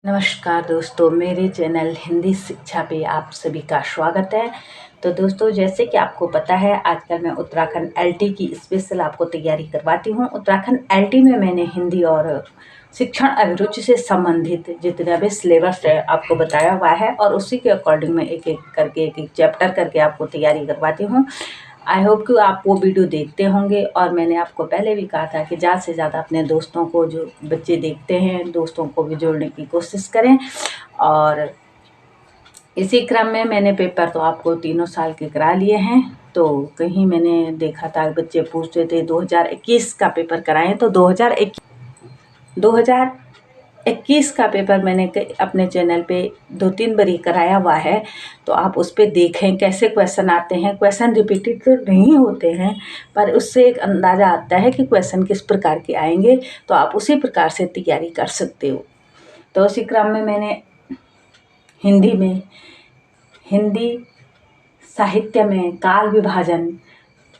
नमस्कार दोस्तों, मेरे चैनल हिंदी शिक्षा पे आप सभी का स्वागत है। तो दोस्तों, जैसे कि आपको पता है, आजकल मैं उत्तराखंड एलटी की स्पेशल आपको तैयारी करवाती हूँ। उत्तराखंड एलटी में मैंने हिंदी और शिक्षण अभिरुचि से संबंधित जितना भी सिलेबस है आपको बताया हुआ है और उसी के अकॉर्डिंग मैं एक एक चैप्टर करके आपको तैयारी करवाती हूँ। आई होप कि आप वो वीडियो देखते होंगे और मैंने आपको पहले भी कहा था कि ज़्यादा से ज़्यादा अपने दोस्तों को, जो बच्चे देखते हैं, दोस्तों को भी जोड़ने की कोशिश करें। और इसी क्रम में मैंने पेपर तो आपको 3 साल के करा लिए हैं। तो कहीं मैंने देखा था बच्चे पूछते थे 2021 का पेपर कराएं, तो 2021 का पेपर मैंने अपने चैनल पे 2-3 बार ही कराया हुआ है। तो आप उस पर देखें कैसे क्वेश्चन आते हैं। क्वेश्चन रिपीटेड तो नहीं होते हैं, पर उससे एक अंदाज़ा आता है कि क्वेश्चन किस प्रकार के आएंगे, तो आप उसी प्रकार से तैयारी कर सकते हो। तो उसी क्रम में मैंने हिंदी साहित्य में काल विभाजन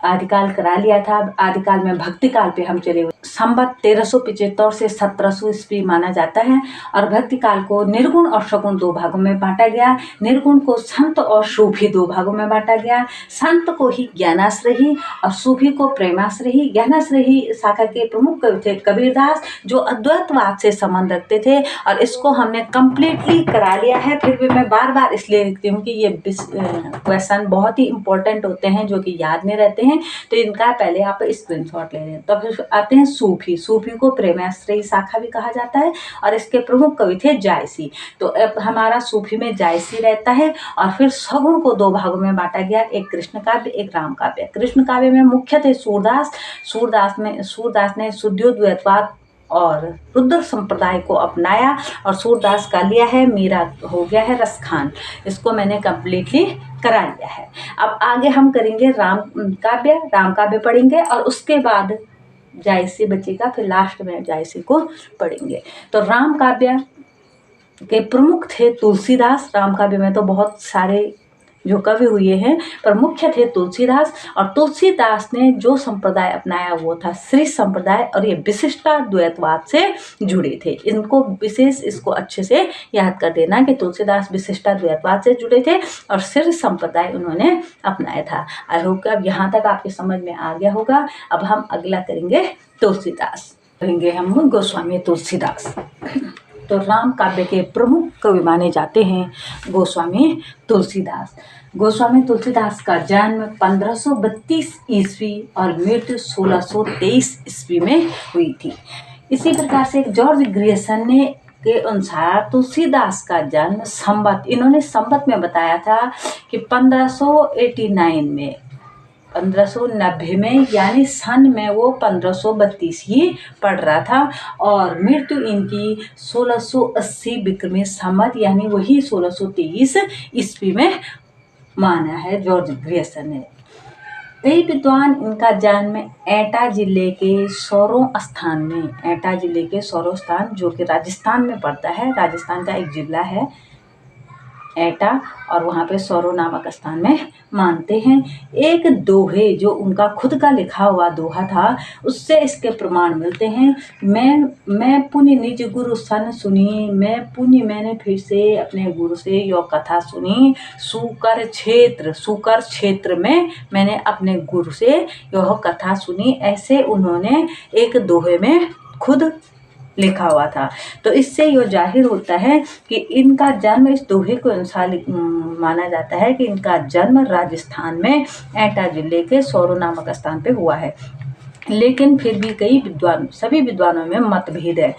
आदिकाल करा लिया था। आदिकाल में भक्ति काल पे हम चले हुए। संवत 1375 से 1700 ईस्वी माना जाता है और भक्ति काल को निर्गुण और सगुण 2 भागों में बांटा गया। निर्गुण को संत और सूफी 2 भागों में बांटा गया। संत को ही ज्ञानाश्रयी और सूफी को प्रेमाश्रयी। ज्ञानाश्रयी शाखा के प्रमुख कवि थे कबीरदास, जो अद्वैतवाद से संबंध रखते थे और इसको हमने कंप्लीटली करा लिया है। फिर भी मैं बार बार इसलिए लिखती हूँ कि ये क्वेश्चन बहुत ही इंपॉर्टेंट होते हैं, जो कि याद नहीं रहते हैं, तो इनका पहले आप स्क्रीनशॉट ले लें। तो फिर आते हैं सूफी को प्रेमाश्रयी शाखा भी कहा जाता है और इसके प्रमुख कवि थे जायसी। तो अब हमारा सूफी में जायसी रहता है। और फिर सगुण को 2 भागों में बांटा गया, एक कृष्ण काव्य, एक राम काव्य। कृष्ण काव्य में मुख्य थे सूरदास ने शुद्धोद्वैतवाद और रुद्र संप्रदाय को अपनाया और सूरदास का लिया है, मेरा हो गया है रसखान। इसको मैंने कंप्लीटली करा लिया है। अब आगे हम करेंगे राम काव्य पढ़ेंगे और उसके बाद जायसी बचेगा, फिर लास्ट में जायसी को पढ़ेंगे। तो राम काव्य के प्रमुख थे तुलसीदास। राम काव्य में तो बहुत सारे जो कवि हुए हैं, पर मुख्य थे तुलसीदास। और तुलसीदास ने जो संप्रदाय अपनाया वो था श्री संप्रदाय, और ये विशिष्टाद्वैतवाद से जुड़े थे। इसको अच्छे से याद कर देना कि तुलसीदास विशिष्टाद्वैतवाद से जुड़े थे और श्री संप्रदाय उन्होंने अपनाया था। आई होप कि अब यहाँ तक आपके समझ में आ गया होगा। अब हम अगला करेंगे हम गोस्वामी तुलसीदास। तो राम काव्य के प्रमुख कवि माने जाते हैं गोस्वामी तुलसीदास का जन्म 1532 ईस्वी और मृत्यु 1623 ईस्वी में हुई थी। इसी प्रकार से जॉर्ज ग्रियर्सन ने के अनुसार तुलसीदास का जन्म इन्होंने संवत में बताया था कि 1590 में, यानी सन में वो 1532 ही पढ़ रहा था। और मृत्यु इनकी 1680 विक्रमी संवत, यानी वही 1623 ईस्वी में माना है जॉर्ज ग्रियर्सन ने। कई विद्वान इनका जन्म एटा जिले के सौरों स्थान, जो कि राजस्थान में पड़ता है। राजस्थान का एक जिला है एटा, और वहाँ पे सौरो नामक स्थान में मानते हैं। एक दोहे, जो उनका खुद का लिखा हुआ दोहा था, उससे इसके प्रमाण मिलते हैं। मैं पुनि निज गुरु सन सुनी, मैंने फिर से अपने गुरु से यो कथा सुनी। सुकर क्षेत्र में मैंने अपने गुरु से यह कथा सुनी। ऐसे उन्होंने एक दोहे में खुद लिखा हुआ था। तो इससे यह जाहिर होता है कि इनका जन्म, इस दोहे के अनुसार माना जाता है कि इनका जन्म राजस्थान में एटा जिले के सौरो नामक स्थान पे हुआ है। लेकिन फिर भी सभी विद्वानों में मतभेद है।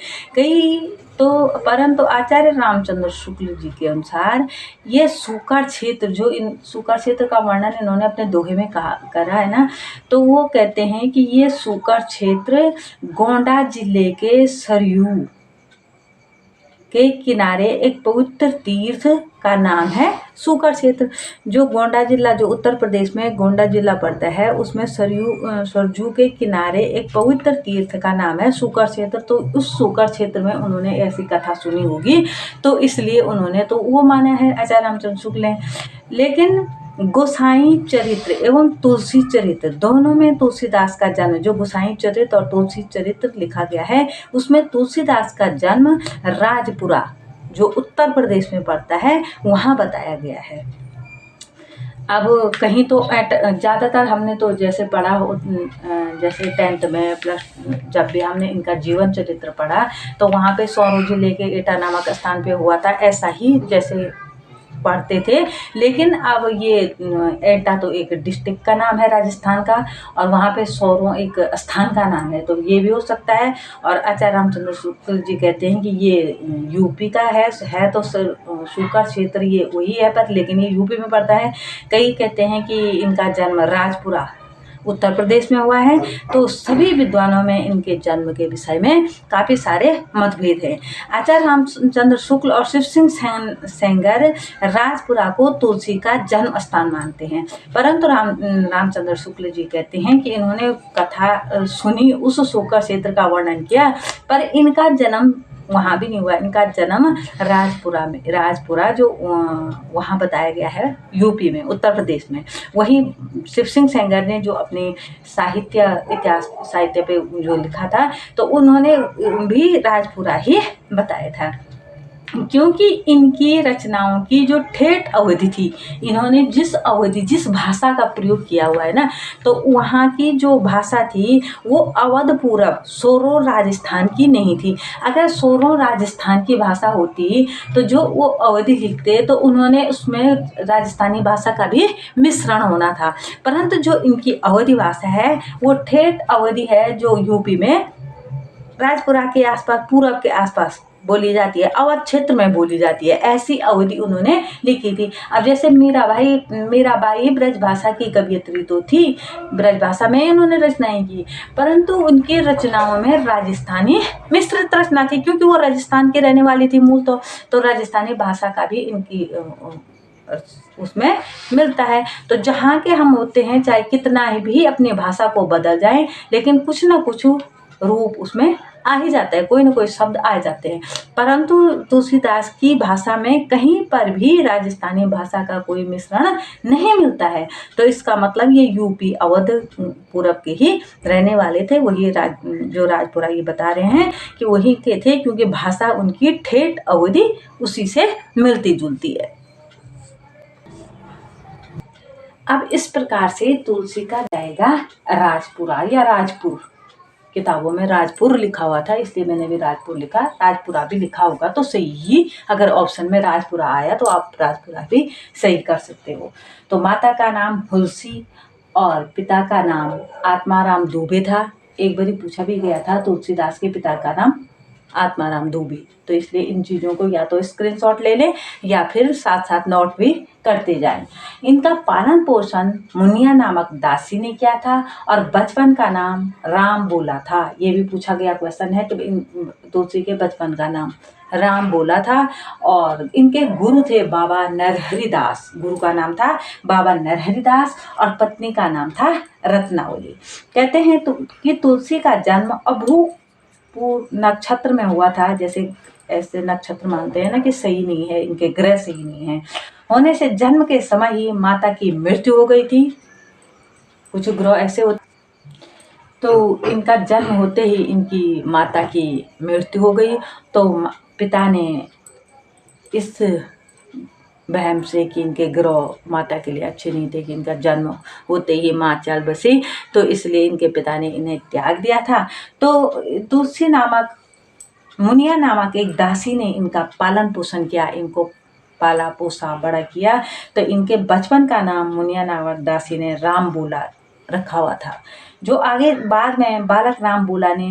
परंतु आचार्य रामचंद्र शुक्ल जी के अनुसार ये सूकर क्षेत्र का वर्णन इन्होंने अपने दोहे में करा है ना, तो वो कहते हैं कि ये सूकर क्षेत्र गोंडा जिले के सरयू के किनारे एक पवित्र तीर्थ का नाम है सूकर क्षेत्र। जो गोंडा जिला, जो उत्तर प्रदेश में गोंडा जिला पड़ता है, उसमें सरजू के किनारे एक पवित्र तीर्थ का नाम है सूकर क्षेत्र। तो उस सूकर क्षेत्र में उन्होंने ऐसी कथा सुनी होगी, तो इसलिए उन्होंने तो वो माना है आचार्य रामचंद्र शुक्ल ने। लेकिन गोसाई चरित्र एवं तुलसी चरित्र दोनों में तुलसीदास का जन्म, जो गोसाई चरित्र और तुलसी चरित्र लिखा गया है, उसमें तुलसीदास का जन्म राजपुरा जो उत्तर प्रदेश में पड़ता है वहाँ बताया गया है। अब कहीं तो ज़्यादातर हमने तो जैसे पढ़ा हो, जैसे 10th में प्लस जब भी हमने इनका जीवन चरित्र पढ़ा तो वहाँ पे सौरों जिले के एटा नामक स्थान पे हुआ था, ऐसा ही जैसे पढ़ते थे। लेकिन अब ये एटा तो एक डिस्ट्रिक्ट का नाम है राजस्थान का, और वहाँ पे सौरों एक स्थान का नाम है, तो ये भी हो सकता है। और आचार्य रामचंद्र शुक्ल जी कहते हैं कि ये यूपी का है तो शुक्ल क्षेत्र ये वही है, पर लेकिन ये यूपी में पड़ता है। कई कहते हैं कि इनका जन्म राजपुरा उत्तर प्रदेश में हुआ है। तो सभी विद्वानों में इनके जन्म के विषय में काफ़ी सारे मतभेद हैं। आचार्य रामचंद्र शुक्ल और शिव सिंह सेंगर राजपुरा को तुलसी का जन्म स्थान मानते हैं, परंतु रामचंद्र शुक्ल जी कहते हैं कि इन्होंने कथा सुनी, उस शुक्ल क्षेत्र का वर्णन किया, पर इनका जन्म वहाँ भी नहीं हुआ। इनका जन्म राजपुरा जो वहाँ बताया गया है यूपी में, उत्तर प्रदेश में। वहीं शिव सिंह सेंगर ने जो अपने साहित्य पे जो लिखा था तो उन्होंने भी राजपुरा ही बताया था, क्योंकि इनकी रचनाओं की जो ठेठ अवधि थी, इन्होंने जिस भाषा का प्रयोग किया हुआ है ना, तो वहाँ की जो भाषा थी वो अवध पूरब सोरो राजस्थान की नहीं थी। अगर सोरो राजस्थान की भाषा होती तो जो वो अवधि लिखते तो उन्होंने उसमें राजस्थानी भाषा का भी मिश्रण होना था, परंतु जो इनकी अवधि भाषा है वो ठेठ अवधि है, जो यूपी में राजपुरा के आसपास, पूरब के आसपास बोली जाती है, अवध क्षेत्र में बोली जाती है, ऐसी अवधि उन्होंने लिखी थी। अब जैसे मीराबाई ब्रजभाषा की कवियत्री तो थी, ब्रजभाषा में उन्होंने रचनाएं की, परंतु उनकी रचनाओं में राजस्थानी मिश्रित रचना थी, क्योंकि वो राजस्थान की रहने वाली थी मूल तो राजस्थानी भाषा का भी इनकी उसमें मिलता है। तो जहाँ के हम होते हैं, चाहे कितना भी अपनी भाषा को बदल जाए, लेकिन कुछ ना कुछ रूप उसमें आ ही जाता है, कोई ना कोई शब्द आ जाते हैं। परंतु तुलसीदास की भाषा में कहीं पर भी राजस्थानी भाषा का कोई मिश्रण नहीं मिलता है। तो इसका मतलब ये यूपी अवध पूरब के ही रहने वाले थे। वही जो राजपुरा ये बता रहे हैं कि वही के थे, क्योंकि भाषा उनकी ठेठ अवधि उसी से मिलती जुलती है। अब इस प्रकार से तुलसी का जाएगा राजपुरा या राजपुर। किताबों में राजपुर लिखा हुआ था, इसलिए मैंने भी राजपुर लिखा। राजपुरा भी लिखा होगा तो सही ही, अगर ऑप्शन में राजपुरा आया तो आप राजपुरा भी सही कर सकते हो। तो माता का नाम हुलसी और पिता का नाम आत्माराम दुबे था। एक बारी पूछा भी गया था तुलसीदास के पिता का नाम आत्माराम दुबे, तो इसलिए इन चीज़ों को या तो स्क्रीनशॉट ले लें या फिर साथ साथ नोट भी करते जाएं। इनका पालन पोषण मुनिया नामक दासी ने किया था और बचपन का नाम राम बोला था। ये भी पूछा गया क्वेश्चन है कि तुलसी के बचपन का नाम राम बोला था। और इनके गुरु थे बाबा नरहरिदास, गुरु का नाम था बाबा नरहरिदास और पत्नी का नाम था रत्नावली। कहते हैं कि तुलसी का जन्म अभूपूर नक्षत्र में हुआ था। जैसे ऐसे नक्षत्र मानते हैं ना कि सही नहीं है, इनके ग्रह सही नहीं है, होने से जन्म के समय ही माता की मृत्यु हो गई थी। कुछ ग्रह ऐसे होते, तो इनका जन्म होते ही इनकी माता की मृत्यु हो गई। तो पिता ने इस वहम से कि इनके ग्रह माता के लिए अच्छे नहीं थे, कि इनका जन्म होते ही माँ चल बसी, तो इसलिए इनके पिता ने इन्हें त्याग दिया था। तो तुलसी नामक मुनिया नामक एक दासी ने इनका पालन पोषण किया, इनको पाला पोसा बड़ा किया। तो इनके बचपन का नाम मुनिया नामक दासी ने राम बोला रखा हुआ था, जो आगे बाद में बालक राम बोला ने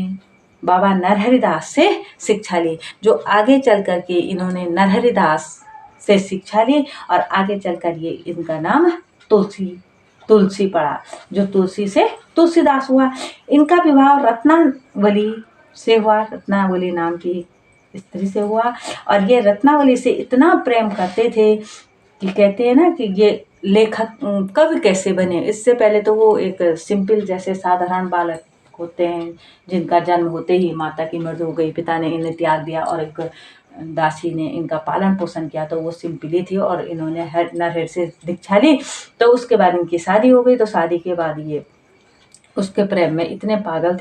बाबा नरहरिदास से शिक्षा ली, जो आगे चल कर के इन्होंने नरहरिदास से शिक्षा ली और आगे चलकर ये इनका नाम तुलसी पड़ा, जो तुलसी से तुलसीदास हुआ। इनका विवाह रत्नावली से हुआ, रत्नावली नाम की स्त्री से हुआ। और ये रत्नावली से इतना प्रेम करते थे कि कहते हैं ना कि ये लेखक कवि कैसे बने। इससे पहले तो वो एक सिंपल जैसे साधारण बालक होते हैं, जिनका जन्म होते ही माता की मृत्यु हो गई, पिता ने इन्हें त्याग दिया और एक दासी ने इनका पालन पोषण किया, तो वो सिंपली थी और इन्होंने नरहर से दीक्षा ली। तो उसके बाद इनकी शादी हो गई। तो शादी के बाद ये उसके प्रेम में इतने पागल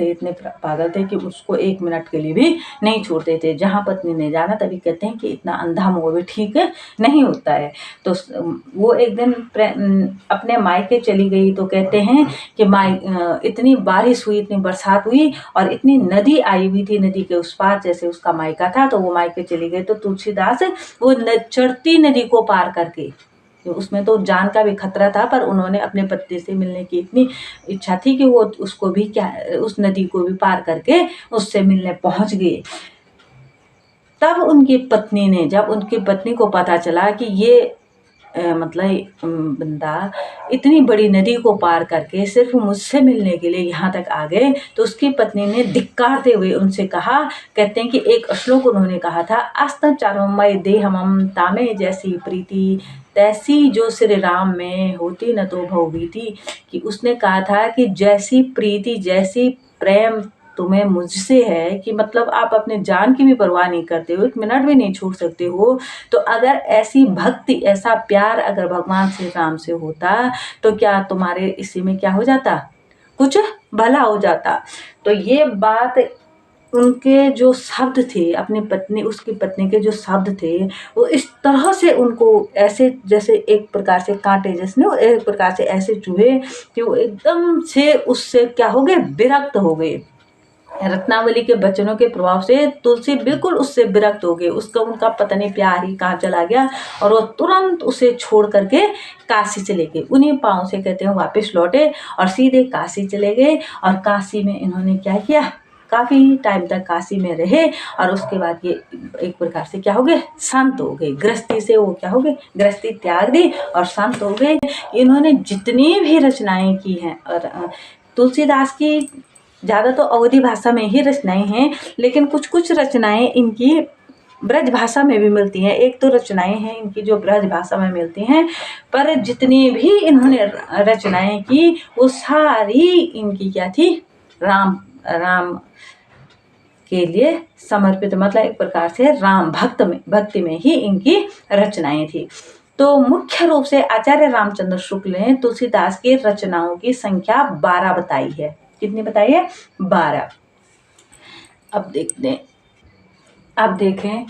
थे कि उसको 1 मिनट के लिए भी नहीं छोड़ते थे। जहाँ पत्नी ने जाना तभी कहते हैं कि इतना अंधा मोह भी ठीक नहीं होता है। तो वो एक दिन अपने मायके चली गई तो कहते हैं कि इतनी बारिश हुई, इतनी बरसात हुई और इतनी नदी आई हुई थी, नदी के उस पार जैसे उसका मायका था, तो वो मायके चली गई। तो तुलसीदास वो चढ़ती नदी को पार करके, उसमें तो जान का भी खतरा था, पर उन्होंने अपने पति से मिलने की इतनी इच्छा थी कि वो उसको भी उस नदी को भी पार करके उससे मिलने पहुंच गए। तब जब उनकी पत्नी को पता चला कि ये बंदा इतनी बड़ी नदी को पार करके सिर्फ मुझसे मिलने के लिए यहाँ तक आ गए, तो उसकी पत्नी ने धिक्कारते हुए उनसे कहा, कहते हैं कि एक श्लोक उन्होंने कहा था, आस्था चारुमय देहमम तामे जैसी प्रीति तैसी जो श्री राम में होती न तो भवभीति। कि उसने कहा था कि जैसी प्रीति, जैसी प्रेम तुम्हें मुझसे है, कि मतलब आप अपने जान की भी परवाह नहीं करते हो, 1 मिनट भी नहीं छोड़ सकते हो, तो अगर ऐसी भक्ति, ऐसा प्यार अगर भगवान श्री राम से होता तो क्या तुम्हारे इसी में क्या हो जाता, कुछ भला हो जाता। तो ये बात उनके जो शब्द थे, उसकी पत्नी के जो शब्द थे, वो इस तरह से उनको ऐसे जैसे एक प्रकार से कांटे जैसे ना, एक प्रकार से ऐसे चुभे कि वो एकदम से उससे क्या हो गए, विरक्त हो गए। रत्नावली के वचनों के प्रभाव से तुलसी बिल्कुल उससे विरक्त हो गई। उनका पता नहीं प्यार ही कहाँ चला गया और वो तुरंत उसे छोड़ करके काशी चले गए। उन्हीं पाँव से कहते हैं वापस लौटे और सीधे काशी चले गए। और काशी में इन्होंने क्या किया, काफ़ी टाइम तक काशी में रहे और उसके बाद ये एक प्रकार से क्या हो गए, शांत हो गए। गृहस्थी से वो क्या हो गए, गृहस्थी त्याग दी और शांत हो गए। इन्होंने जितनी भी रचनाएं की हैं, और तुलसीदास की ज़्यादा तो अवधी भाषा में ही रचनाएं हैं, लेकिन कुछ कुछ रचनाएं इनकी ब्रज भाषा में भी मिलती हैं। एक तो रचनाएं हैं इनकी जो ब्रज भाषा में मिलती हैं, पर जितनी भी इन्होंने रचनाएं की वो सारी इनकी क्या थी, राम के लिए समर्पित, मतलब एक प्रकार से राम भक्ति में ही इनकी रचनाएं थी। तो मुख्य रूप से आचार्य रामचंद्र शुक्ल ने तुलसीदास की रचनाओं की संख्या 12 बताई है। कितनी बताई है, 12। अब देखें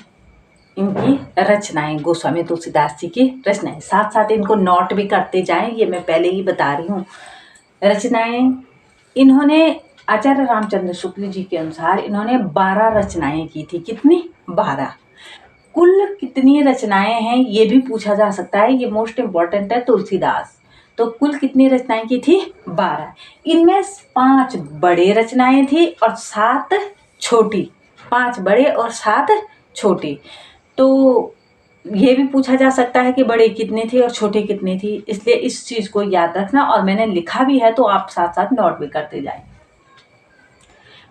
इनकी रचनाएं, गोस्वामी तुलसीदास जी की रचनाएं, साथ साथ इनको नोट भी करते जाएं, ये मैं पहले ही बता रही हूँ। रचनाएं इन्होंने आचार्य रामचंद्र शुक्ल जी के अनुसार इन्होंने 12 रचनाएं की थी। कितनी, 12। कुल कितनी रचनाएं हैं ये भी पूछा जा सकता है, ये मोस्ट इम्पॉर्टेंट है। तुलसीदास तो कुल कितनी रचनाएं की थी, 12। इनमें 5 बड़े रचनाएं थी और 7 छोटी, 5 बड़े और 7 छोटी। तो ये भी पूछा जा सकता है कि बड़े कितने थे और छोटे कितने थी, इसलिए इस चीज़ को याद रखना, और मैंने लिखा भी है तो आप साथ साथ नोट भी करते जाएं।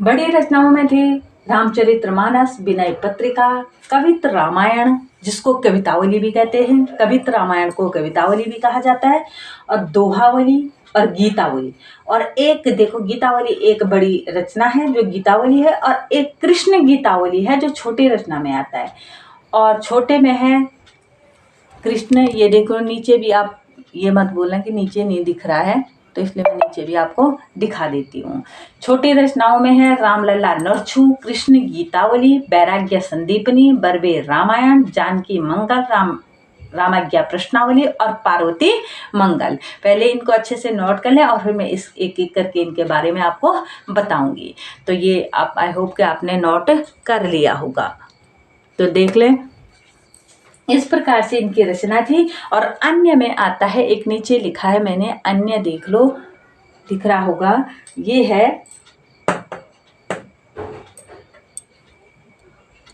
बड़ी रचनाओं में थे रामचरितमानस, विनय पत्रिका, कवित्र रामायण जिसको कवितावली भी कहते हैं, कवित्र रामायण को कवितावली भी कहा जाता है, और दोहावली और गीतावली। और एक देखो, गीतावली एक बड़ी रचना है जो गीतावली है, और एक कृष्ण गीतावली है जो छोटी रचना में आता है। और छोटे में है कृष्ण, ये देखो नीचे भी, आप ये मत बोलना कि नीचे नहीं दिख रहा है, तो इसलिए मैं नीचे भी आपको दिखा देती हूँ। छोटी रचनाओं में है रामलला नरछू, कृष्ण गीतावली, वैराग्य संदीपनी, बरबे रामायण, जानकी मंगल, रामाज्ञा प्रश्नावली और पार्वती मंगल। पहले इनको अच्छे से नोट कर लें और फिर मैं इस एक एक करके इनके बारे में आपको बताऊंगी। तो ये आप, आई होप कि आपने नोट कर लिया होगा, तो देख लें। इस प्रकार से इनकी रचना थी। और अन्य में आता है, एक नीचे लिखा है मैंने, अन्य देख लो, दिख रहा होगा, ये है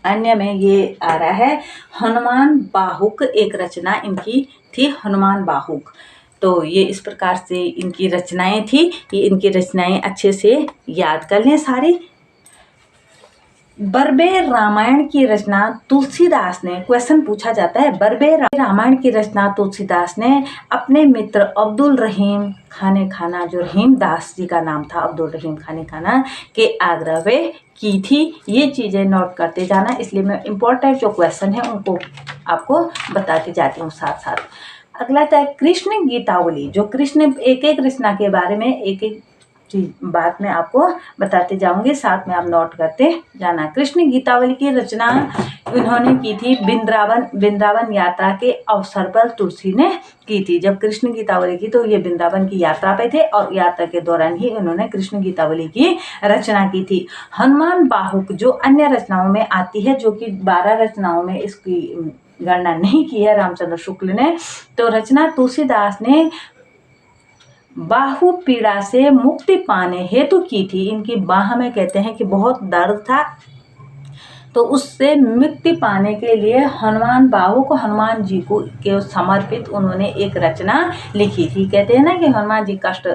अन्य में, ये आ रहा है हनुमान बाहुक, एक रचना इनकी थी हनुमान बाहुक। तो ये इस प्रकार से इनकी रचनाएं थी। ये इनकी रचनाएं अच्छे से याद कर लें सारी। बरबे रामायण की रचना तुलसीदास ने, क्वेश्चन पूछा जाता है, बरबे रामायण की रचना तुलसीदास ने अपने मित्र अब्दुल रहीम खाने खाना, जो रहीम दास जी का नाम था, अब्दुल रहीम खाने खाना के आग्रह पे की थी। ये चीज़ें नोट करते जाना, इसलिए मैं इम्पोर्टेंट जो क्वेश्चन है उनको आपको बताती जाती हूँ साथ साथ। अगला था कृष्ण गीतावली, जो कृष्ण, एक एक रचना के बारे में एक एक बात मैं आपको बताते जाऊंगी, साथ में आप नोट करते जाना। कृष्ण गीतावली की रचना उन्होंने की थी वृंदावन यात्रा के अवसर पर तुलसी ने की थी। जब कृष्ण गीतावली की तो ये वृंदावन की यात्रा पे थे और यात्रा के दौरान ही उन्होंने कृष्ण गीतावली की रचना की थी। हनुमान बाहुक जो अन्य रचनाओं में आती है, जो कि 12 रचनाओं में इसकी गणना नहीं की है रामचंद्र शुक्ल ने, तो रचना तुलसीदास ने बाहु पीड़ा से मुक्ति पाने हेतु की थी। इनकी बाह में कहते हैं कि बहुत दर्द था, तो उससे मुक्ति पाने के लिए हनुमान बाहु को हनुमान जी को के समर्पित उन्होंने एक रचना लिखी थी। कहते हैं ना कि हनुमान जी कष्ट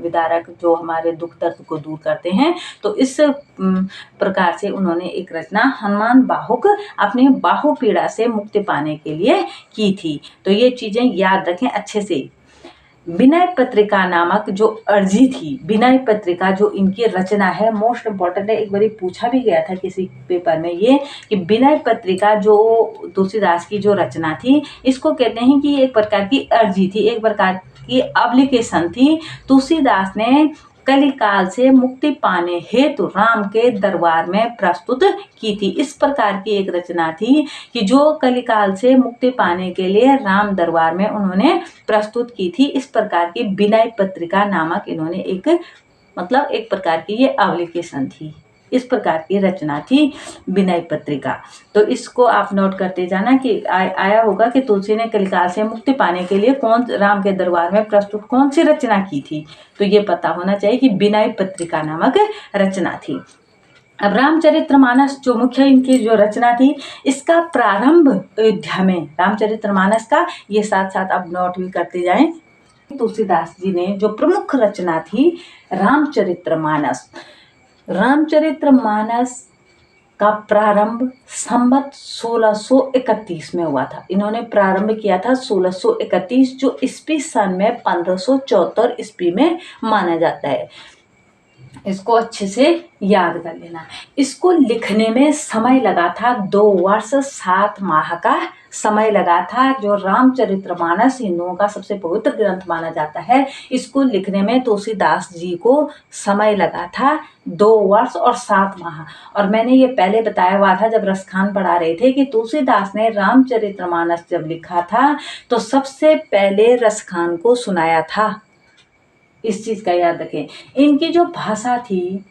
विदारक, जो हमारे दुख दर्द को दूर करते हैं, तो इस प्रकार से उन्होंने एक रचना हनुमान बाहुक अपने बाहु पीड़ा से मुक्ति पाने के लिए की थी। तो ये चीजें याद रखें अच्छे से। विनय पत्रिका नामक जो अर्जी थी, विनय पत्रिका जो इनकी रचना है, मोस्ट इम्पॉर्टेंट है, एक बार पूछा भी गया था किसी पेपर में ये, कि विनय पत्रिका जो तुलसीदास की जो रचना थी, इसको कहते हैं कि एक प्रकार की अर्जी थी, एक प्रकार की एप्लीकेशन थी। तुलसीदास ने कलिकाल से मुक्ति पाने हेतु राम के दरबार में प्रस्तुत की थी। इस प्रकार की एक रचना थी कि जो कलिकाल से मुक्ति पाने के लिए राम दरबार में उन्होंने प्रस्तुत की थी। इस प्रकार की विनय पत्रिका नामक इन्होंने एक प्रकार की ये एप्लीकेशन थी, इस प्रकार की रचना थी विनय पत्रिका। तो इसको आप नोट करते जाना कि आया होगा कि तुलसी ने कलिकाल से मुक्ति पाने के लिए राम के दरबार में प्रस्तुत कौन सी रचना की थी, तो ये पता होना चाहिए कि विनय पत्रिका नामक रचना थी। अब रामचरितमानस जो मुख्य इनकी जो रचना थी, इसका प्रारंभ अयोध्या में, रामचरितमानस का ये साथ साथ अब नोट भी करते जाएं। तुलसीदास जी ने जो प्रमुख रचना थी रामचरितमानस का प्रारंभ संवत 1631 में हुआ था। इन्होंने प्रारंभ किया था 1631, जो ईस्वी सन में 1574 ईस्वी में माना जाता है। इसको अच्छे से याद कर लेना। इसको लिखने में समय लगा था 2 वर्ष 7 माह का समय लगा था। जो रामचरितमानस हिंदुओं का सबसे पवित्र ग्रंथ माना जाता है, इसको लिखने में तुलसीदास जी को समय लगा था 2 वर्ष और 7 माह। और मैंने ये पहले बताया हुआ था जब रसखान पढ़ा रहे थे कि तुलसीदास ने रामचरितमानस जब लिखा था तो सबसे पहले रसखान को सुनाया था। इस चीज का याद रखें। इनकी जो भाषा थी,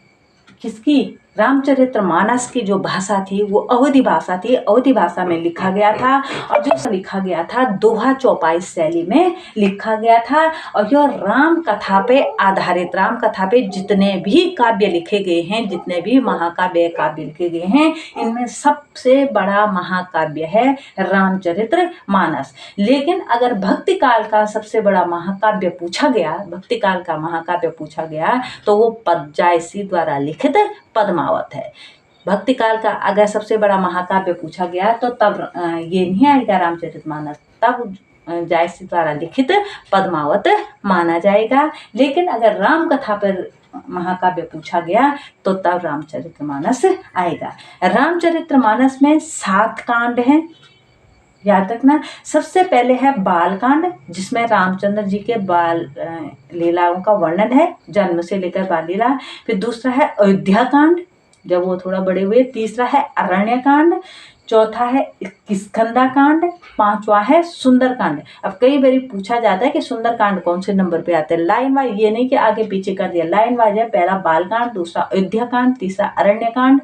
किसकी, रामचरितमानस की जो भाषा थी वो अवधी भाषा थी। अवधी भाषा में लिखा गया था और जो लिखा गया था दोहा चौपाई शैली में लिखा गया था। और यह राम कथा पे आधारित, राम कथा पे जितने भी काव्य लिखे गए हैं, जितने भी महाकाव्य काव्य लिखे गए हैं, इनमें सबसे बड़ा महाकाव्य है रामचरितमानस। लेकिन अगर भक्ति काल का सबसे बड़ा महाकाव्य पूछा गया, भक्ति काल का महाकाव्य पूछा गया, तो वो जायसी द्वारा लिखित पद्मावत है। भक्ति काल का अगर सबसे बड़ा महाकाव्य पूछा गया तो तब ये नहीं आएगा रामचरितमानस, तब जायसी द्वारा लिखित पद्मावत माना जाएगा। लेकिन अगर राम कथा पर महाकाव्य पूछा गया तो तब रामचरितमानस आएगा। रामचरितमानस में 7 कांड हैं, याद रखना। सबसे पहले है बालकांड, जिसमें रामचंद्र जी के बाल लीलाओं का वर्णन है, जन्म से लेकर बाल लीला। फिर दूसरा है अयोध्या कांड, जब वो थोड़ा बड़े हुए। तीसरा है अरण्य कांड। चौथा है किष्किंधा कांड। 5वां है सुंदर कांड। अब कई बार पूछा जाता है कि सुंदर कांड कौन से नंबर पे आता है, लाइन वाइज, ये नहीं कि आगे पीछे कर दिया, लाइन वाइज है। पहला बालकांड, दूसरा अयोध्या कांड, तीसरा अरण्य कांड,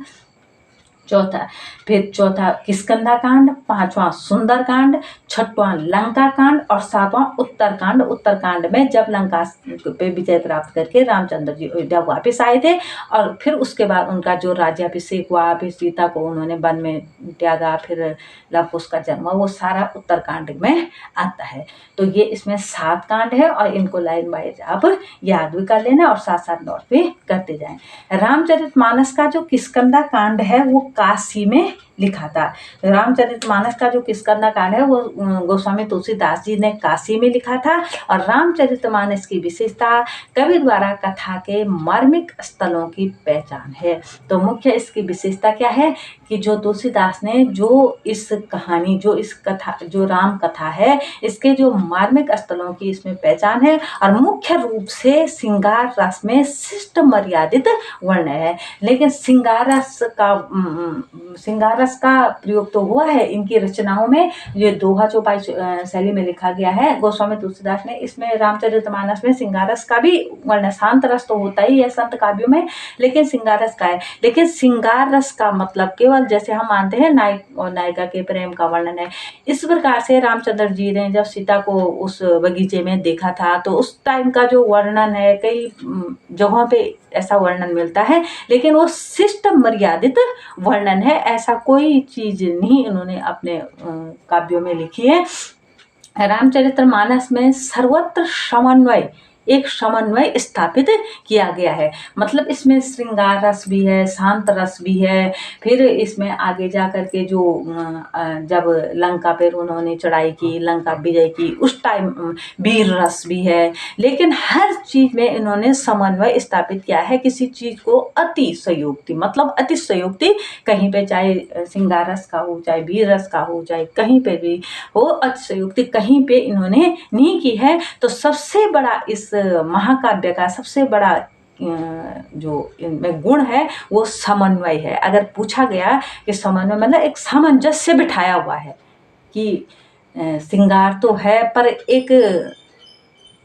चौथा किष्किंधा कांड, 5वां सुंदर कांड, 6वां लंका कांड और 7वां उत्तरकांड। उत्तरकांड में जब लंका पे विजय प्राप्त करके रामचंद्र जी अयोध्या वापस आए थे और फिर उसके बाद उनका जो राज्याभिषेक हुआ, फिर सीता को उन्होंने वन में त्यागा, फिर लव कुश का जन्म, वो सारा उत्तरकांड में आता है। तो ये इसमें 7 कांड है और इनको लाइन वाइज आप याद भी कर लेना और साथ साथ नोट भी करते जाएं। रामचरितमानस का जो किष्किंधा कांड है वो काशी में लिखा था। रामचरितमानस का जो किष्किंधा है वो गोस्वामी तुलसीदास जी ने काशी में लिखा था। और रामचरितमानस की विशेषता कवि द्वारा कथा के मार्मिक स्थलों की पहचान है। तो मुख्य इसकी विशेषता क्या है कि जो तुलसीदास ने जो इस कहानी, जो इस कथा, जो राम कथा है, इसके जो मार्मिक स्थलों की इसमें पहचान है। और मुख्य रूप से श्रृंगार रस में शिष्ट मर्यादित वर्ण है। लेकिन श्रृंगार रस का प्रयोग तो हुआ है इनकी रचनाओं में। ये दोहा चौपाई शैली में लिखा गया है गोस्वामी तुलसीदास ने। इसमें रामचरितमानस में श्रृंगार रस का भी वर्ण, शांत रस तो होता ही है संत काव्यों में, लेकिन श्रृंगार रस का है। लेकिन श्रृंगार रस का मतलब केवल जैसे हम मानते हैं नायक और नायिका के प्रेम का वर्णन है। इस प्रकार से रामचंद्र जी ने जब सीता को उस बगीचे में देखा था तो उस टाइम का जो वर्णन है, कई जगहों पे ऐसा वर्णन मिलता है, लेकिन वो शिष्ट मर्यादित वर्णन है। ऐसा कोई चीज नहीं इन्होंने अपने काव्यों में लिखी है। रामचरितमानस में सर्वत्र समन्वय, एक समन्वय स्थापित किया गया है। मतलब इसमें श्रृंगार रस भी है, शांत रस भी है। फिर इसमें आगे जा कर के जो जब लंका पर उन्होंने चढ़ाई की, लंका विजय की, उस टाइम वीर रस भी है। लेकिन हर चीज में इन्होंने समन्वय स्थापित किया है। किसी चीज को अतिशयोक्ति, मतलब अतिशयोक्ति कहीं पे, चाहे श्रृंगार रस का हो, चाहे वीर रस का हो, चाहे कहीं पे भी हो, अतिशयोक्ति कहीं पे इन्होंने नहीं की है। तो सबसे बड़ा इस महाकाव्य का सबसे बड़ा जो इनमें गुण है वो समन्वय है। अगर पूछा गया कि समन्वय मतलब एक सामंजस्य बिठाया हुआ है कि श्रृंगार तो है पर एक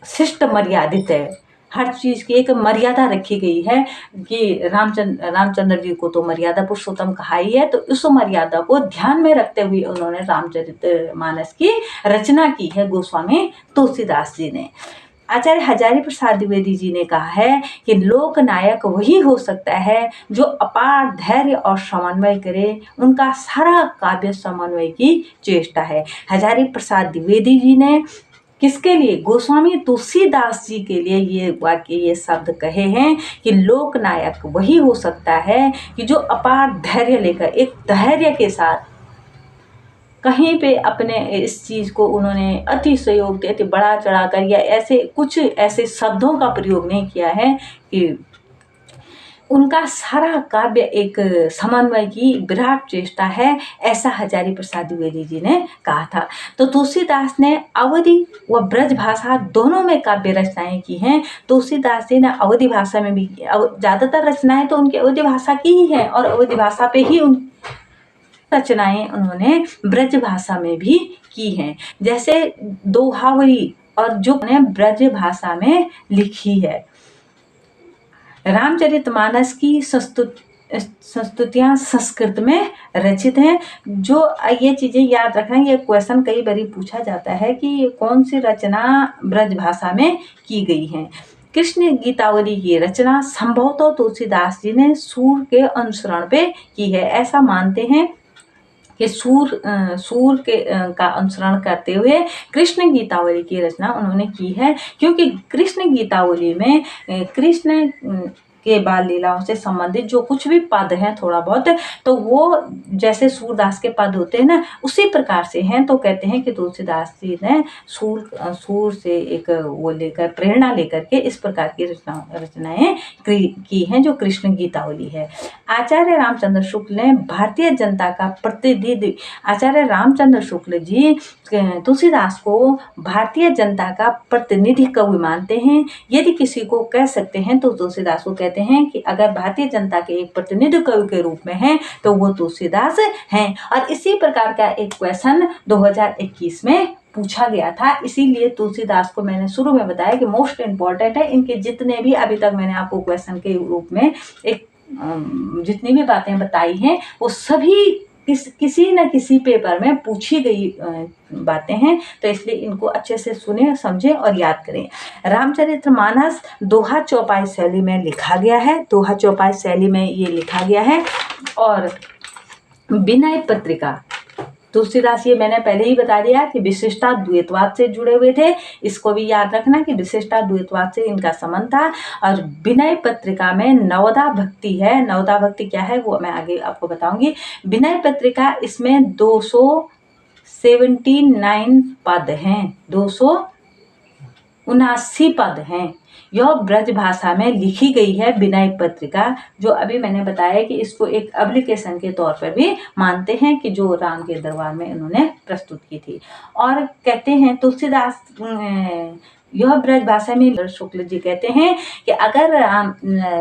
शिष्ट मर्यादित है। हर चीज की एक मर्यादा रखी गई है कि रामचंद्र जी को तो मर्यादा पुरुषोत्तम कहा ही है। तो उस मर्यादा को ध्यान में रखते हुए उन्होंने रामचरितमानस की रचना की है गोस्वामी तुलसीदास जी ने। आचार्य हजारी प्रसाद द्विवेदी जी ने कहा है कि लोकनायक वही हो सकता है जो अपार धैर्य और समन्वय करे। उनका सारा काव्य समन्वय की चेष्टा है। हजारी प्रसाद द्विवेदी जी ने किसके लिए? गोस्वामी तुलसीदास जी के लिए ये वाक्य, ये शब्द कहे हैं कि लोकनायक वही हो सकता है कि जो अपार धैर्य लेकर, एक धैर्य के साथ, कहीं पे अपने इस चीज को उन्होंने अतिशयोक्ति, अति बढ़ा चढ़ा कर या ऐसे कुछ ऐसे शब्दों का प्रयोग नहीं किया है कि उनका सारा काव्य एक समन्वय की विराट चेष्टा है, ऐसा हजारी प्रसाद द्विवेदी जी ने कहा था। तो तुलसीदास ने अवधि व ब्रज भाषा दोनों में काव्य रचनाएं की हैं। तुलसीदास जी ने अवधि भाषा में भी, ज्यादातर रचनाएं तो उनकी अवधि भाषा की ही है और अवधि भाषा पे ही उन रचनाएं उन्होंने ब्रज भाषा में भी की हैं। जैसे दोहावली और जो उन्होंने ब्रज भाषा में लिखी है। रामचरितमानस की संस्तुतियां संस्कृत में रचित हैं। जो ये चीजें याद रखना, ये क्वेश्चन कई बार पूछा जाता है कि कौन सी रचना ब्रज भाषा में की गई है। कृष्ण गीतावली की रचना संभवतः तुलसीदास जी ने सूर के अनुसरण पे की है। ऐसा मानते हैं कि सूर के का अनुसरण करते हुए कृष्ण गीतावली की रचना उन्होंने की है। क्योंकि कृष्ण गीतावली में कृष्ण के बाल लीलाओं से संबंधित जो कुछ भी पद हैं थोड़ा बहुत, तो वो जैसे सूरदास के पद होते हैं ना, उसी प्रकार से हैं। तो कहते हैं कि तुलसीदास जी ने सूर से एक वो लेकर, प्रेरणा लेकर के इस प्रकार की रचनाएं की हैं जो कृष्ण गीतावली है। आचार्य रामचंद्र शुक्ल ने भारतीय जनता का प्रतिनिधि, आचार्य रामचंद्र शुक्ल जी तुलसीदास को भारतीय जनता का प्रतिनिधि कवि मानते हैं। यदि किसी को कह सकते हैं तो तुलसीदास को कहते हैं कि अगर भारतीय जनता के एक प्रतिनिधि कवि के रूप में हैं तो वो तुलसीदास हैं। और इसी प्रकार का एक क्वेश्चन 2021 में पूछा गया था। इसीलिए तुलसीदास को मैंने शुरू में बताया कि मोस्ट इम्पॉर्टेंट है। इनके जितने भी अभी तक मैंने आपको क्वेश्चन के रूप में एक जितनी भी बातें बताई हैं वो सभी किसी न किसी पेपर में पूछी गई बातें हैं। तो इसलिए इनको अच्छे से सुने, समझें और याद करें। रामचरितमानस दोहा चौपाई शैली में लिखा गया है। दोहा चौपाई शैली में ये लिखा गया है। और विनय पत्रिका तुलसीदास, ये मैंने पहले ही बता दिया कि विशिष्टाद्वैतवाद से जुड़े हुए थे। इसको भी याद रखना कि विशिष्टाद्वैतवाद से इनका संबंध था। और विनय पत्रिका में नवदा भक्ति है। नवदा भक्ति क्या है वो मैं आगे आपको बताऊंगी। विनय पत्रिका, इसमें 279 पद हैं, 279 पद हैं। यह ब्रज भाषा में लिखी गई है विनय पत्रिका, जो अभी मैंने बताया कि इसको एक एप्लीकेशन के तौर पर भी मानते हैं कि जो राम के दरबार में उन्होंने प्रस्तुत की थी। और कहते हैं तुलसीदास, यह ब्रज भाषा में शुक्ल जी कहते हैं कि अगर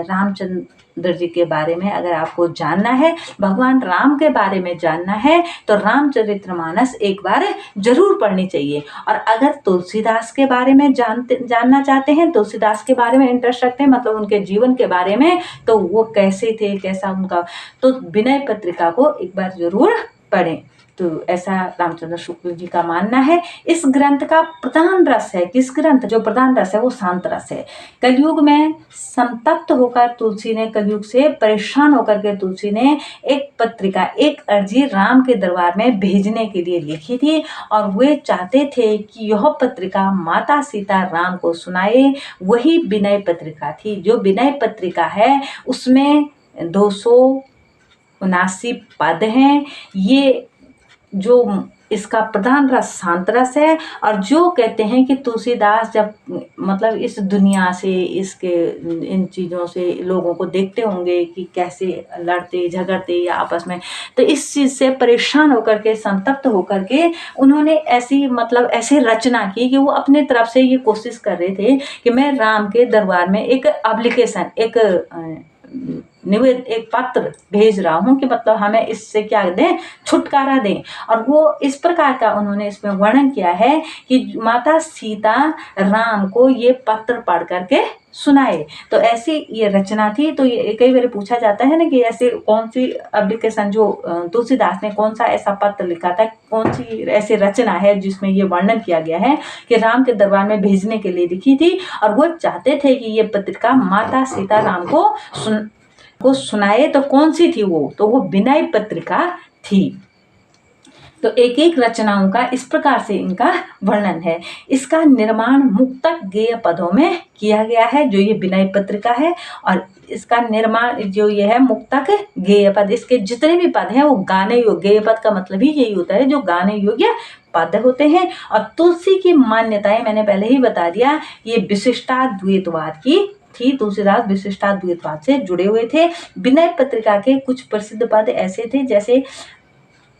रामचंद्र जी के बारे में अगर आपको जानना है, भगवान राम के बारे में जानना है, तो रामचरितमानस एक बार जरूर पढ़नी चाहिए। और अगर तुलसीदास के बारे में जानना चाहते हैं, तुलसीदास के बारे में इंटरेस्ट रखते हैं, मतलब उनके जीवन के बारे में, तो वो कैसे थे, कैसा उनका, तो विनय पत्रिका को एक बार जरूर पढ़ें। तो ऐसा रामचंद्र शुक्ल जी का मानना है। इस ग्रंथ का प्रधान रस है, किस ग्रंथ जो प्रधान रस है वो शांत रस है। कलयुग में संतप्त होकर तुलसी ने, कलयुग से परेशान होकर के तुलसी ने एक पत्रिका, एक अर्जी राम के दरबार में भेजने के लिए लिखी थी। और वे चाहते थे कि यह पत्रिका माता सीता राम को सुनाए। वही विनय पत्रिका थी। जो विनय पत्रिका है उसमें 279 पद हैं। ये जो इसका प्रधान रस शांत रस है। और जो कहते हैं कि तुलसीदास जब मतलब इस दुनिया से, इसके इन चीज़ों से लोगों को देखते होंगे कि कैसे लड़ते झगड़ते या आपस में, तो इस चीज़ से परेशान होकर के, संतप्त होकर के उन्होंने ऐसी मतलब ऐसे रचना की कि वो अपने तरफ से ये कोशिश कर रहे थे कि मैं राम के दरबार में एक एप्लीकेशन, एक पत्र भेज रहा हूँ कि मतलब हमें इससे क्या दें, छुटकारा दें। और वो इस प्रकार का उन्होंने इसमें वर्णन किया है कि माता सीता राम को ये पत्र पढ़ करके सुनाए। तो ऐसी ये रचना थी। तो ये कई बार पूछा जाता है ना कि ऐसे कौन सी एप्लीकेशन, जो तुलसीदास ने कौन सा ऐसा पत्र लिखा था, कौन सी ऐसी रचना है जिसमें ये वर्णन किया गया है कि राम के दरबार में भेजने के लिए लिखी थी। और वो चाहते थे कि ये पत्रिका माता सीता राम को सुनाए। तो कौन सी थी वो, तो वो विनय पत्रिका थी। तो एक एक रचनाओं का इस प्रकार से इनका वर्णन है। इसका निर्माण मुक्तक गेय पदों में किया गया है, जो ये विनय पत्रिका है। और इसका निर्माण जो ये है मुक्तक गेय पद, इसके जितने भी पद हैं वो गाने योग्य, गेय पद का मतलब ही यही होता है जो गाने योग्य पद होते हैं। और तुलसी की मान्यताएं मैंने पहले ही बता दिया, ये विशिष्टाद्वैतवाद की थी। तुलसीदास विशिष्टाद्वैतवाद से जुड़े हुए थे। विनय पत्रिका के कुछ प्रसिद्ध पद ऐसे थे जैसे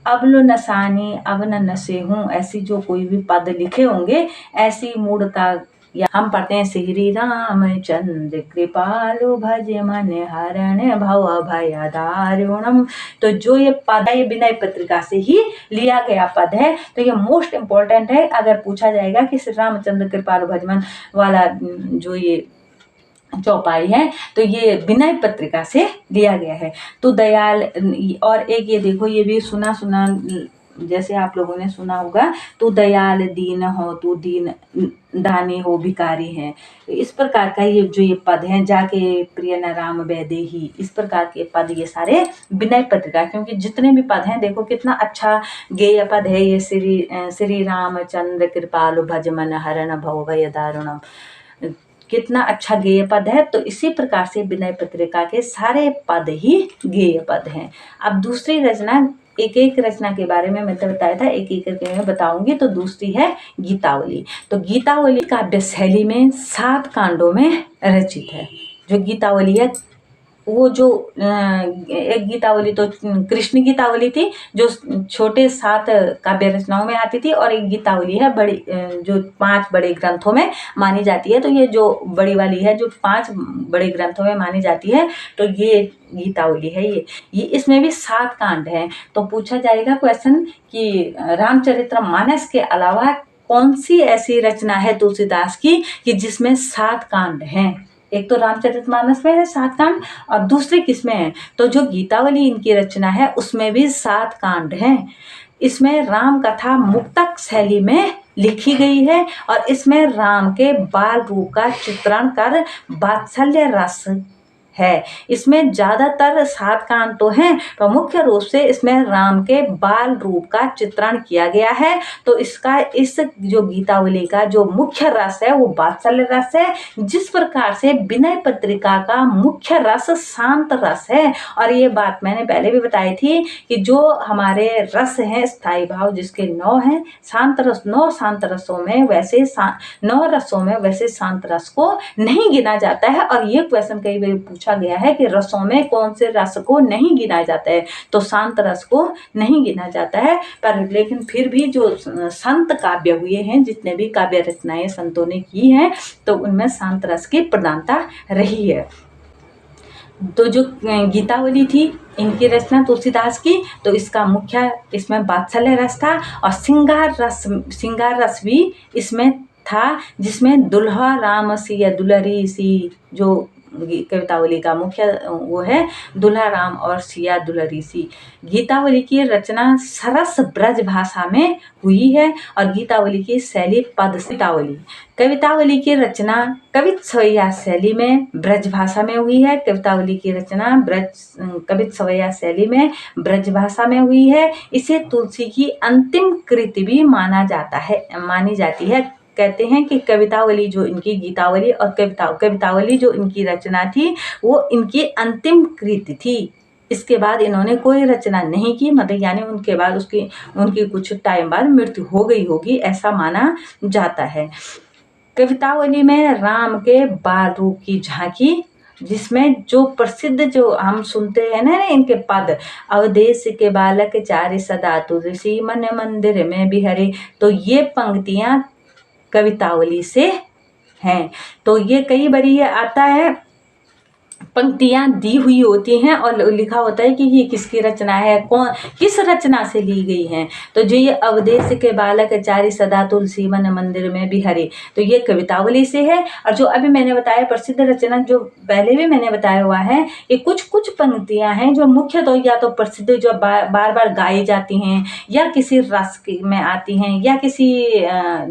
अब लो नसानी अब न नशे हूँ, ऐसी जो कोई भी पद लिखे होंगे, ऐसी मूढ़ता, या हम पढ़ते हैं श्री रामचंद्र कृपालु भज मन हरण भव भय दारुणम। तो जो ये पद है ये विनय पत्रिका से ही लिया गया पद है। तो ये मोस्ट इम्पोर्टेंट है। अगर पूछा जाएगा कि श्री रामचंद्र कृपालु भज मन वाला जो ये चौपाई है, तो ये विनय पत्रिका से लिया गया है। तो दयाल, और एक ये देखो, ये भी सुना जैसे आप लोगों ने सुना होगा, तो दयाल दीन हो तू दीन दानी हो भिकारी है। इस प्रकार का ये जो ये पद हैं, जाके प्रिय न राम वैदेही, इस प्रकार के पद ये सारे विनय पत्रिका, क्योंकि जितने भी पद हैं देखो कितना अच्छा गेय पद है ये। श्री रामचंद्र कृपालु भज मन हरण भव भय दारुणम, कितना अच्छा गेय पद है। तो इसी प्रकार से विनय पत्रिका के सारे पद ही गेय पद हैं। अब दूसरी रचना, एक एक रचना के बारे में मैंने बताया था, एक एक करके मैं बताऊंगी। तो दूसरी है गीतावली। तो गीतावली काव्य शैली में 7 कांडों में रचित है। जो गीतावली है वो जो एक गीतावली तो कृष्ण गीतावली थी जो छोटे 7 काव्य रचनाओं में आती थी, और एक गीतावली है बड़ी जो 5 बड़े ग्रंथों में मानी जाती है। तो ये जो बड़ी वाली है जो 5 बड़े ग्रंथों में मानी जाती है, तो ये गीतावली है। ये इसमें भी 7 कांड हैं। तो पूछा जाएगा क्वेश्चन कि रामचरितमानस के अलावा कौन सी ऐसी रचना है तुलसीदास की कि जिसमें 7 कांड हैं। एक तो रामचरितमानस में है 7 कांड, और दूसरे किसमें है, तो जो गीतावली इनकी रचना है उसमें भी 7 कांड हैं। इसमें राम कथा मुक्तक शैली में लिखी गई है, और इसमें राम के बाल रूप का चित्रण कर वात्सल्य रस है। इसमें ज़्यादातर 7 कांड तो हैं, पर मुख्य रूप से इसमें राम के बाल रूप का चित्रण किया गया है। तो इस जो गीतावली का जो मुख्य रस है वो वात्सल्य रस है, जिस प्रकार से विनय पत्रिका का मुख्य रस शांत रस है। और ये बात मैंने पहले भी बताई थी कि जो हमारे रस हैं स्थायी भाव जिसके 9 हैं, शांत रस 9 शांत रसों में वैसे 9 रसों में वैसे शांत रस को नहीं गिना जाता है। और ये क्वेश्चन कई बार पूछा गया है कि रसों में कौन से रस को नहीं गिना जाता है, तो शांत रस को नहीं गिना जाता है। पर लेकिन फिर भी जो संत काव्य हुए हैं, जितने भी काव्य रचनाएं संतों ने की हैं, तो उनमें शांत रस की प्रधानता रही है। तो जो गीतावली थी इनकी रचना तुलसीदास की, तो इसका मुख्य इसमें वात्सल्य रस था और श्रृंगार रस भी इसमें था, जिसमें दुल्हा राम सी या दुलरी सी, जो कवितावली का मुख्य वो है दुल्हा राम और सिया दुलरी सी। गीतावली की रचना सरस ब्रज भाषा में हुई है और गीतावली की शैली पद कवितावली की रचना कवित सवैया शैली में ब्रज भाषा में हुई है। कवितावली की रचना कवित सवैया शैली में ब्रज भाषा में हुई है। इसे तुलसी की अंतिम कृति भी मानी जाती है। कहते हैं कि कवितावली जो इनकी गीतावली और कवितावली जो इनकी रचना थी वो इनकी अंतिम कृति थी। इसके बाद इन्होंने कोई रचना नहीं की, मतलब यानी उनके बाद उनकी कुछ टाइम बाद मृत्यु हो गई होगी, ऐसा माना जाता है। कवितावली में राम के बाल रूप की झांकी, जिसमें जो प्रसिद्ध जो हम सुनते हैं ना इनके पद, अवदेश के बालक चारि सदा तुलसी मन मंदिर में बिहरे, तो ये पंक्तियां कवितावली से हैं। तो ये कई बार ये आता है पंक्तियां दी हुई होती हैं और लिखा होता है कि ये किसकी रचना है, कौन किस रचना से ली गई है। तो जो ये अवदेश के बालक चारि सदा तुलसी मन मंदिर में बिहरे, तो ये कवितावली से है। और जो अभी मैंने बताया प्रसिद्ध रचना, जो पहले भी मैंने बताया हुआ है, ये कुछ कुछ पंक्तियां हैं जो मुख्य तो या तो प्रसिद्ध जो बार बार गाई जाती हैं या किसी रस में आती हैं या किसी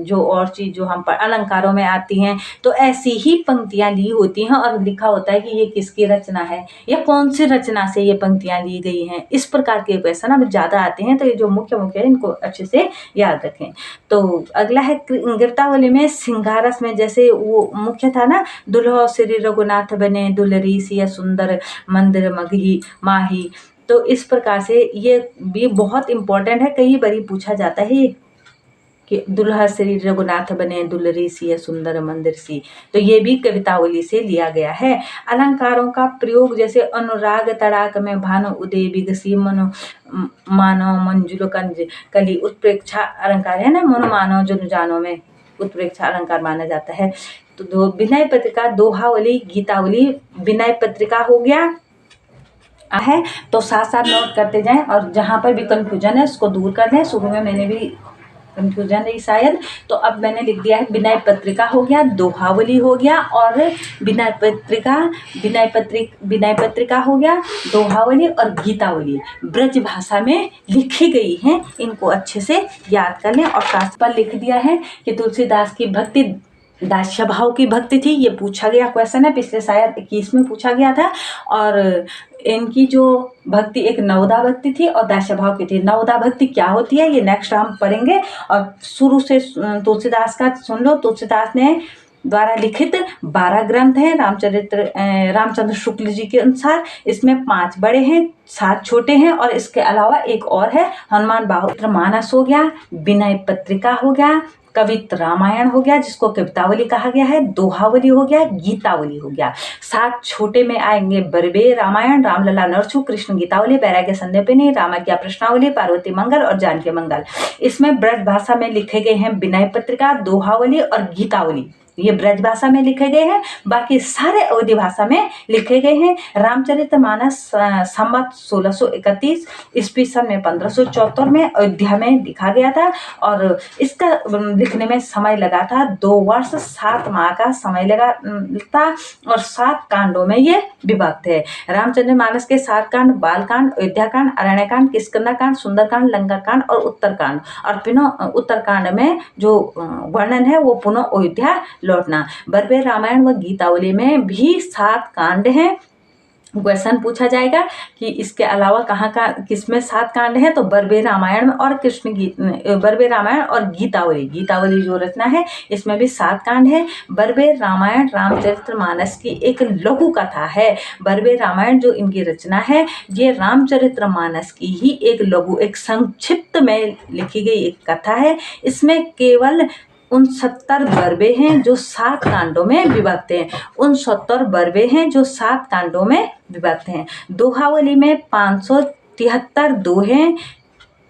जो और चीज जो हम अलंकारों में आती हैं, तो ऐसी ही पंक्तियां ली होती हैं और लिखा होता है कि ये किसकी रचना है या कौन सी रचना से ये पंक्तियां ली गई हैं। इस प्रकार के क्वेश्चन अब ज्यादा आते हैं, तो ये जो मुख्य है इनको अच्छे से याद रखें। तो अगला है गीतावली में श्रृंगारस में, जैसे वो मुख्य था ना, दुल्हो श्री रघुनाथ बने दुलरी सिया सुंदर मंदिर मगही माही, तो इस प्रकार से ये भी बहुत इंपॉर्टेंट है। कई बार पूछा जाता है कि दुल्हा श्री रघुनाथ बने दुलरी सी सुंदर मंदिर सी, तो ये भी कवितावली से लिया गया है। अलंकारों का प्रयोग जैसे अनुराग तड़ाक में भानु उदय विगसी मनो मानो मंजुल कंज कली, उत्प्रेक्षा अलंकार है ना, मनो मानो जन जानो में उत्प्रेक्षा अलंकार माना जाता है। तो विनय पत्रिका दोहावली गीतावली विनय पत्रिका हो गया है। तो साथ साथ नोट करते जाएं और जहाँ पर भी कंफ्यूजन है उसको दूर कर लें। शुरू में मैंने भी कंफ्यूजन रही शायद, तो अब मैंने लिख दिया है विनय पत्रिका हो गया, दोहावली हो गया और विनय पत्रिका हो गया, दोहावली और गीतावली ब्रज भाषा में लिखी गई हैं। इनको अच्छे से याद कर लें। और शास्त्र पर लिख दिया है कि तुलसीदास की भक्ति दास्य भाव की भक्ति थी। ये पूछा गया क्वेश्चन है, पिछले शायद 21 में पूछा गया था। और इनकी जो भक्ति एक नवदा भक्ति थी और दास्य भाव की थी। नवदा भक्ति क्या होती है ये नेक्स्ट हम पढ़ेंगे। और शुरू से तुलसीदास का सुन लो। तुलसीदास ने द्वारा लिखित 12 ग्रंथ हैं रामचंद्र शुक्ल जी के अनुसार। इसमें 5 बड़े हैं, 7 छोटे हैं और इसके अलावा एक और है हनुमान बाहुत्र मानस हो गया, विनय पत्रिका हो गया, कवित रामायण हो गया जिसको कवितावली कहा गया है, दोहावली हो गया, गीतावली हो गया। 7 छोटे में आएंगे बरबे रामायण, रामलला नरसू, कृष्ण गीतावली, बैराग्य संध्यापिनी, रामाज्ञा प्रश्नावली, पार्वती मंगल और जानकी मंगल। इसमें ब्रज भाषा में लिखे गए हैं विनय पत्रिका, दोहावली और गीतावली, ये ब्रज भाषा में लिखे गए हैं। बाकी सारे अवधी भाषा में लिखे गए हैं। रामचरितमानस संवत 1631 ईस्वी सन में 1574 में अयोध्या में लिखा गया था और इसका लिखने में समय लगा था 2 वर्ष 7 माह का समय लगा था और 7 कांडों में ये विभक्त है। रामचरितमानस के 7 कांड बालकांड, अयोध्याकांड, अरण्यकांड, किष्किंधाकांड, सुंदरकांड, लंकाकांड और उत्तरकांड। और पुनः उत्तरकांड में जो वर्णन है वो पुनः अयोध्या लौटना। बरबे रामायण व गीतावली में भी 7 कांड हैं क्वेश्चन पूछा जाएगा कि इसके अलावा कहाँ का किसमें 7 कांड हैं, तो बर्बे रामायण में और बर्बे रामायण और गीतावली जो रचना है इसमें भी 7 कांड है। बर्बे रामायण रामचरितमानस की एक लघु कथा है। बर्बे रामायण जो इनकी रचना है ये रामचरितमानस की ही एक संक्षिप्त में लिखी गई एक कथा है। इसमें केवल 69 बर्बे हैं जो 7 कांडों में विभक्त हैं। 69 बर्बे हैं जो 7 कांडों में विभक्त हैं। दोहावली में 573 दोहे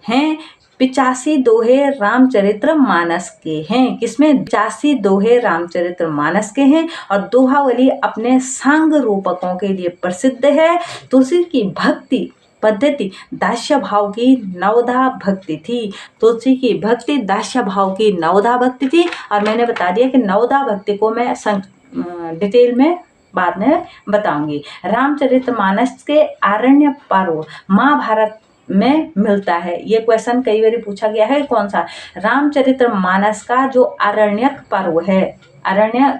हैं। 85 दोहे रामचरितमानस के हैं। किसमें? 85 दोहे रामचरितमानस के हैं। और दोहावली अपने सांग रूपकों के लिए प्रसिद्ध है। तुलसी की भक्ति पद्धति दास्य भाव की नवधा भक्ति थी। तुलसी की भक्ति दास्य भाव की नवधा भक्ति थी। और मैंने बता दिया कि नवधा भक्ति को मैं डिटेल में बाद में बताऊंगी। रामचरितमानस के आरण्य पर्व महाभारत में मिलता है। ये क्वेश्चन कई बार पूछा गया है। कौन सा? रामचरितमानस का जो आरण्यक पर्व है, अरण्य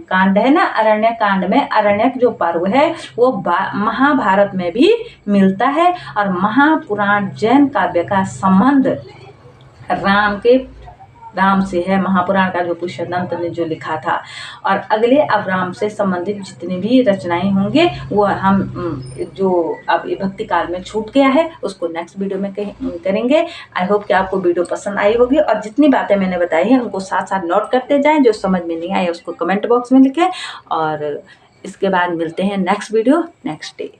कांड है ना, अरण्य कांड में अरण्यक जो पर्व है वो महाभारत में भी मिलता है। और महापुराण जैन काव्य का संबंध राम से है। महापुराण का जो पुष्यदंत ने जो लिखा था। और अगले अब राम से संबंधित जितनी भी रचनाएं होंगे वो हम जो अब भक्ति काल में छूट गया है उसको नेक्स्ट वीडियो में करेंगे। आई होप कि आपको वीडियो पसंद आई होगी। और जितनी बातें मैंने बताई हैं उनको साथ साथ नोट करते जाएं। जो समझ में नहीं आए उसको कमेंट बॉक्स में लिखें। और इसके बाद मिलते हैं नेक्स्ट वीडियो नेक्स्ट डे।